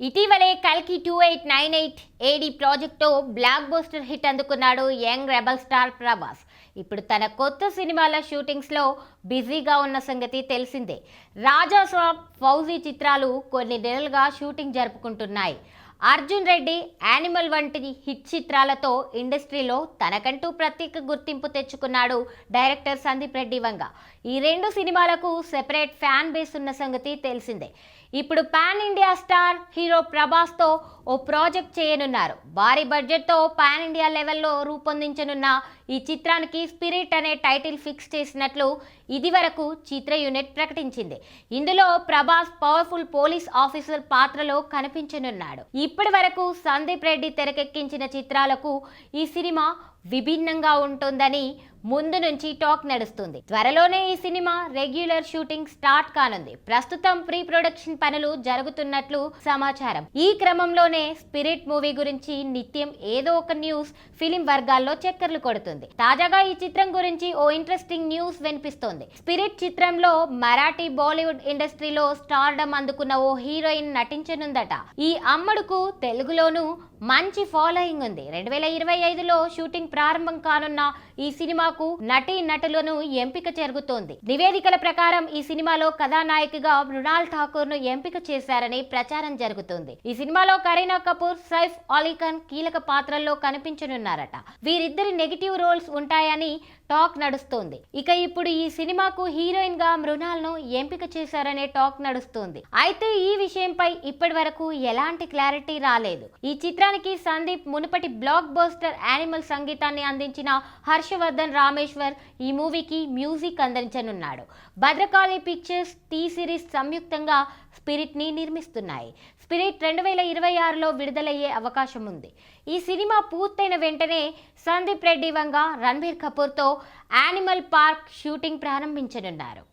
ఇటీవలే కల్కి 2898 AD ప్రాజెక్టుతో block buster hit అందుకున్నాడు యంగ్ రెబల్ స్టార్ ప్రభాస్. ఇప్పుడు తన కొత్త సినిమాల షూటింగ్స్లో బిజీగా ఉన్న సంగతి తెలిసిందే. రాజా సాబ్, ఫౌజీ చిత్రాలు కొన్ని నెలలుగా షూటింగ్ జరుపుకుంటున్నాయి. అర్జున్ రెడ్డి, యానిమల్ వంటి హిట్ చిత్రాలతో ఇండస్ట్రీలో తనకంటూ ప్రత్యేక గుర్తింపు తెచ్చుకున్నాడు డైరెక్టర్ సందీప్ రెడ్డి వంగ. ఈ రెండు సినిమాలకు సెపరేట్ ఫ్యాన్ బేస్ ఉన్న సంగతి తెలిసిందే. ఇప్పుడు పాన్ ఇండియా స్టార్ హీరో ప్రభాస్తో ఓ ప్రాజెక్ట్ చేయనున్నారు. భారీ బడ్జెట్తో పాన్ ఇండియా లెవెల్లో రూపొందించనున్న ఈ చిత్రానికి స్పిరిట్ అనే టైటిల్ ఫిక్స్ చేసినట్లు ఇదివరకు చిత్ర యూనిట్ ప్రకటించింది. ఇందులో ప్రభాస్ పవర్ఫుల్ పోలీస్ ఆఫీసర్ పాత్రలో కనిపించనున్నాడు. ఇప్పటి వరకు సందీప్ రెడ్డి తెరకెక్కించిన చిత్రాలకు ఈ సినిమా విభిన్నంగా ఉంటుందని ముందు నుంచి టాక్ నడుస్తుంది. త్వరలోనే ఈ సినిమా రెగ్యులర్ షూటింగ్ స్టార్ట్ కానుంది. ప్రస్తుతం ప్రీ ప్రొడక్షన్ పనులు జరుగుతున్నట్లు సమాచారం. ఈ క్రమంలోనే స్పిరిట్ మూవీ గురించి నిత్యం ఏదో ఒక న్యూస్ ఫిలిం వర్గాల్లో చక్కర్లు కొడుతుంది. తాజాగా ఈ చిత్రం గురించి ఓ ఇంట్రెస్టింగ్ న్యూస్ వినిపిస్తోంది. స్పిరిట్ చిత్రంలో మరాఠీ, బాలీవుడ్ ఇండస్ట్రీలో స్టార్డమ్ అందుకున్న ఓ హీరోయిన్ నటించనుందట. ఈ అమ్మడుకు తెలుగులోనూ మంచి ఫాలోయింగ్ ఉంది. 2025లో షూటింగ్ ప్రారంభం కానున్న ఈ సినిమాకు నటీ నటులను ఎంపిక జరుగుతోంది. నివేదికల ప్రకారం ఈ సినిమాలో కథానాయికగా మృణాల్ ఠాకూర్ ను ఎంపిక చేశారని ప్రచారం జరుగుతుంది. ఈ సినిమాలో కరీనా కపూర్, సైఫ్ అలీ ఖాన్ కీలక పాత్రల్లో కనిపించనున్నారట. వీరిద్దరి నెగిటివ్ రోల్స్ ఉంటాయని టాక్ నడుస్తోంది. ఇక ఇప్పుడు ఈ సినిమాకు హీరోయిన్ గా మృణాల్ ను ఎంపిక చేశారనే టాక్ నడుస్తోంది. అయితే ఈ విషయంపై ఇప్పటి వరకు ఎలాంటి క్లారిటీ రాలేదు. ఈ చిత్రానికి సందీప్ మునుపటి బ్లాక్ బస్టర్ యానిమల్ సంగీతాన్ని అందించిన హర్షవర్ధన్ రామేశ్వర్ ఈ మూవీకి మ్యూజిక్ అందించనున్నాడు. భద్రకాళి పిక్చర్స్, టీ సిరీస్ సంయుక్తంగా స్పిరిట్ ని నిర్మిస్తున్నాయి. స్పిరిట్ 2026లో విడుదలయ్యే అవకాశం ఉంది. ఈ సినిమా పూర్తయిన వెంటనే Sandeep Reddy Vanga Ranbir కపూర్తో animal park shooting ప్రారంభించనున్నారు.